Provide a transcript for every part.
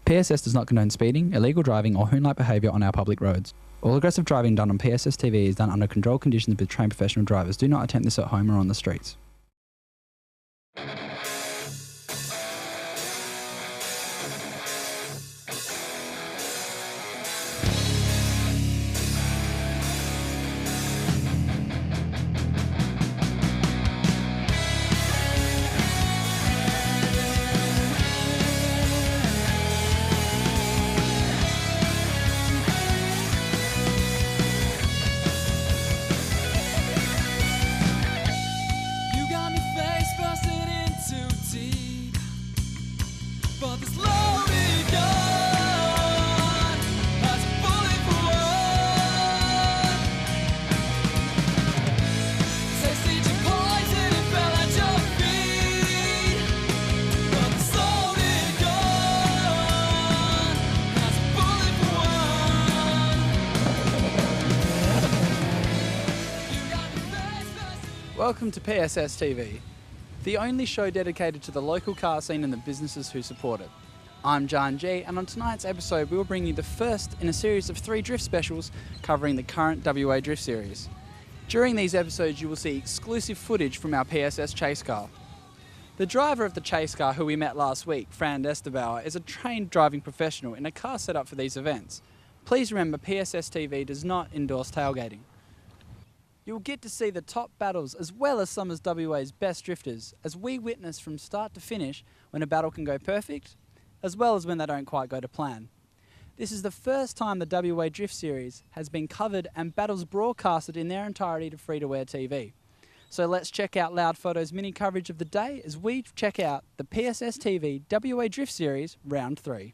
PSS does not condone speeding, illegal driving or hoon-like behaviour on our public roads. All aggressive driving done on PSS TV is done under controlled conditions with trained professional drivers. Do not attempt this at home or on the streets. Welcome to PSS TV, the only show dedicated to the local car scene and the businesses who support it. I'm John G, and on tonight's episode we will bring you the first in a series of 3 drift specials covering the current WA Drift Series. During these episodes you will see exclusive footage from our PSS chase car. The driver of the chase car, who we met last week, Fran Destabauer, is a trained driving professional in a car set up for these events. Please remember, PSS TV does not endorse tailgating. You'll get to see the top battles as well as some of WA's best drifters, as we witness from start to finish when a battle can go perfect, as well as when they don't quite go to plan. This is the first time the WA Drift Series has been covered and battles broadcasted in their entirety to free-to-air TV. So let's check out Loud Photo's mini coverage of the day as we check out the PSS TV WA Drift Series Round 3.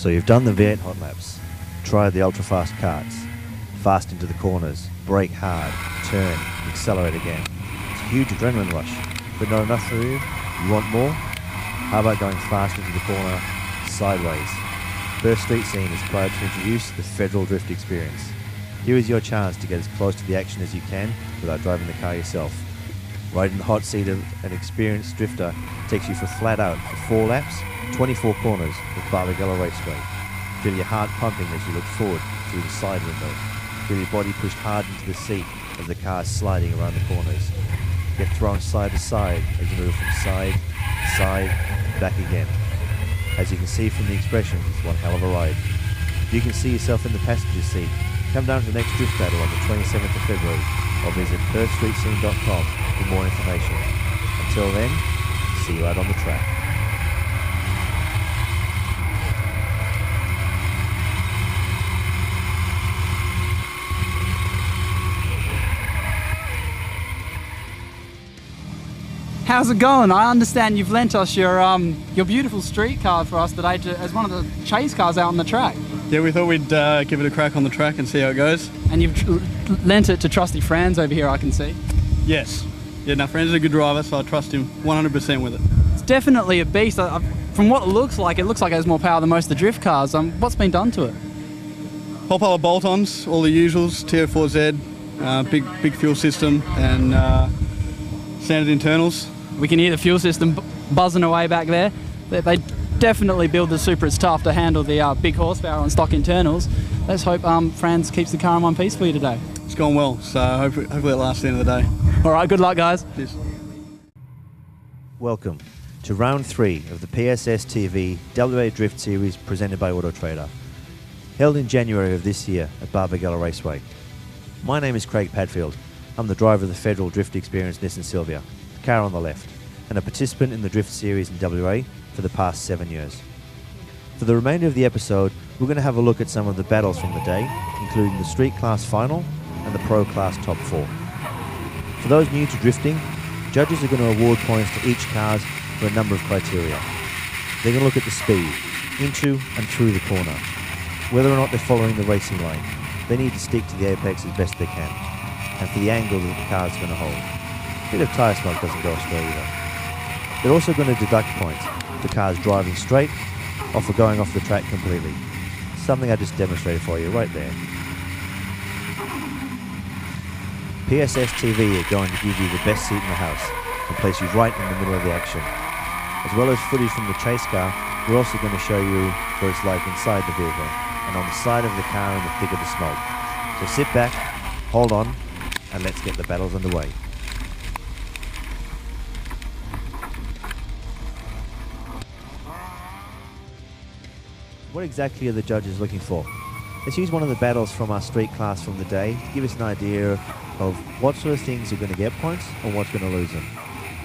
So you've done the V8 hot laps, tried the ultra-fast karts, fast into the corners, brake hard, turn, accelerate again. It's a huge adrenaline rush, but not enough for you? You want more? How about going fast into the corner, sideways? Perth street scene is proud to introduce the Federal Drift Experience. Here is your chance to get as close to the action as you can without driving the car yourself. Right in the hot seat of an experienced drifter takes you for flat out for 4 laps, 24 corners with Barbagallo Raceway. Feel your heart pumping as you look forward through the side window. Feel your body pushed hard into the seat as the car is sliding around the corners. Get thrown side to side as you move from side to side, back again. As you can see from the expression, it's one hell of a ride. If you can see yourself in the passenger seat, come down to the next drift battle on the 27th of February or visit perthstreetscene.com for more information. Until then, see you out on the track. How's it going? I understand you've lent us your beautiful street car for us today as one of the chase cars out on the track. Yeah, we thought we'd give it a crack on the track and see how it goes. And you've lent it to trusty Franz over here, I can see. Yes. Yeah, now Franz is a good driver, so I trust him 100% with it. It's definitely a beast. From what it looks like it has more power than most of the drift cars. What's been done to it? Whole pile of bolt-ons, all the usuals, TO4Z, big fuel system, and standard internals. We can hear the fuel system buzzing away back there. They definitely build the Supra. It's tough to handle the big horsepower on stock internals. Let's hope Franz keeps the car in one piece for you today. It's gone well, so hopefully it lasts the end of the day. All right, good luck, guys. Cheers. Welcome to round 3 of the Psstv WA Drift Series presented by AutoTrader, held in January of this year at Barbagallo Raceway. My name is Craig Padfield. I'm the driver of the Federal Drift Experience Nissan Silvia, the car on the left, and a participant in the Drift Series in WA for the past 7 years. For the remainder of the episode, we're going to have a look at some of the battles from the day, including the Street Class Final and the Pro Class Top 4. For those new to drifting, judges are going to award points to each car for a number of criteria. They're going to look at the speed, into and through the corner, whether or not they're following the racing line. They need to stick to the apex as best they can, and for the angle that the car is going to hold. A bit of tyre smoke doesn't go astray either. They're also going to deduct points if the car is driving straight or for going off the track completely. Something I just demonstrated for you right there. Psstv are going to give you the best seat in the house and place you right in the middle of the action. As well as footage from the chase car, we're also going to show you what it's like inside the vehicle and on the side of the car in the thick of the smoke. So sit back, hold on, and let's get the battles underway. What exactly are the judges looking for? Let's use one of the battles from our street class from the day to give us an idea of what sort of things are going to get points and what's going to lose them.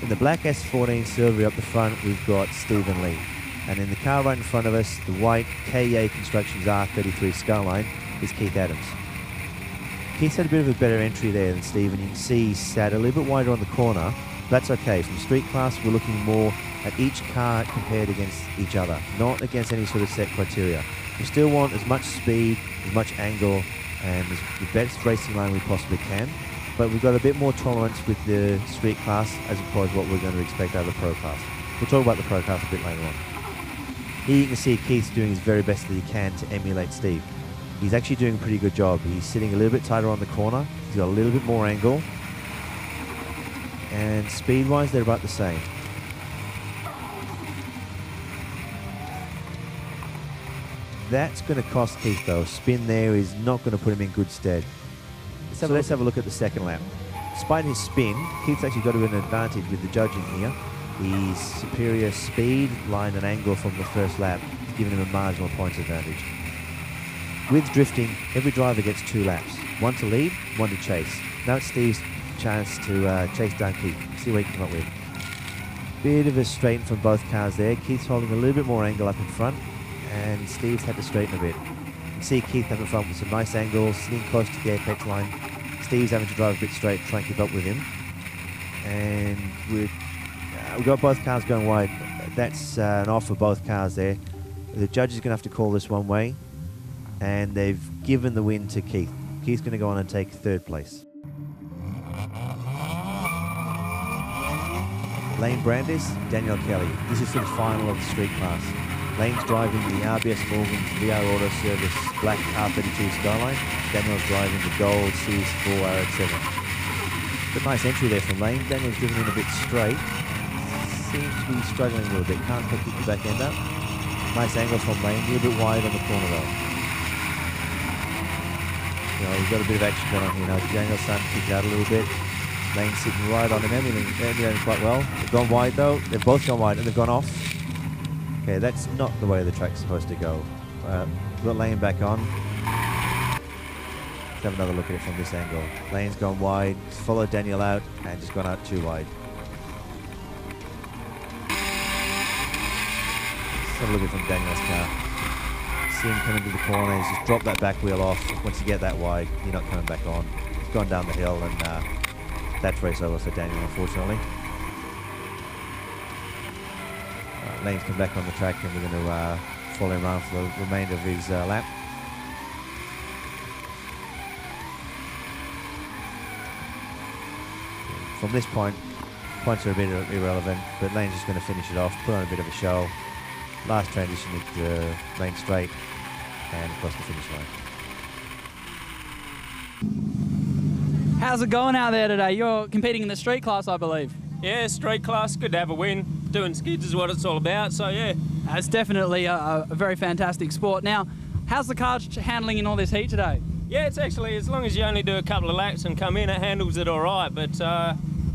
In the black S14 Silvery up the front, we've got Stephen Lee. And in the car right in front of us, the white KA Constructions R33 Skyline, is Keith Adams. Keith's had a bit of a better entry there than Stephen. You can see he sat a little bit wider on the corner. That's okay. From street class, we're looking more at each car compared against each other, not against any sort of set criteria. We still want as much speed, as much angle, and the best racing line we possibly can, but we've got a bit more tolerance with the street class as opposed to what we're going to expect out of the pro class. We'll talk about the pro class a bit later on. Here you can see Keith's doing his very best that he can to emulate Steve. He's actually doing a pretty good job. He's sitting a little bit tighter on the corner, he's got a little bit more angle, and speed-wise they're about the same. That's going to cost Keith though. Spin there is not going to put him in good stead. So let's have a look at the second lap. Despite his spin, Keith's actually got an advantage with the judging here. His superior speed, line and angle from the first lap is giving him a marginal points advantage. With drifting, every driver gets 2 laps. One to lead, one to chase. Now it's Steve's chance to chase down Keith. See what he can come up with. Bit of a straighten from both cars there. Keith's holding a little bit more angle up in front, and Steve's had to straighten a bit. You can see Keith up in front with some nice angles, sitting close to the apex line. Steve's having to drive a bit straight, try and keep up with him. And we've got both cars going wide. That's an off for both cars there. The judge is going to have to call this one way, and they've given the win to Keith. Keith's going to go on and take 3rd place. Lane Brandis, Daniel Kelly. This is for the final of the street class. Lane's driving the RBS Morgan VR Auto Service Black R32 Skyline. Daniel's driving the Gold Series 4 RX7. Good nice entry there from Lane. Daniel's driven in a bit straight. Seems to be struggling a little bit. Can't quite kick the back end up. Nice angles from Lane. A little bit wide on the corner though. We've got a bit of action going on here now. Daniel's starting to kick out a little bit. Lane's sitting right on him, emulating quite well. They've gone wide though. They've both gone wide and they've gone off. Okay, that's not the way the track's supposed to go. We've got Lane back on. Let's have another look at it from this angle. Lane's gone wide, followed Daniel out, and just gone out too wide. Let's have a look at it from Daniel's car. See him coming to the corner, he's just dropped that back wheel off. Once you get that wide, you're not coming back on. He's gone down the hill, and that's race over for Daniel, unfortunately. Lane's come back on the track, and we're going to follow him around for the remainder of his lap. From this point, points are a bit irrelevant, but Lane's just going to finish it off, put on a bit of a show. Last transition into Lane straight, and across the finish line. How's it going out there today? You're competing in the street class, I believe. Yeah, street class, good to have a win. Doing skids is what it's all about, so yeah. It's definitely a very fantastic sport. Now, how's the car handling in all this heat today? Yeah, it's actually, as long as you only do a couple of laps and come in, it handles it all right. But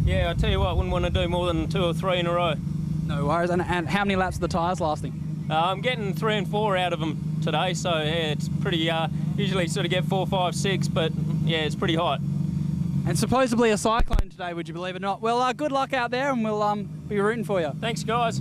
yeah, I tell you what, I wouldn't want to do more than 2 or 3 in a row. No worries. And how many laps are the tyres lasting? I'm getting 3 and 4 out of them today, so yeah, it's pretty, usually sort of get 4, 5, 6, but yeah, it's pretty hot. And supposedly a cyclone today, would you believe it or not? Well, good luck out there, and we'll be rooting for you. Thanks, guys.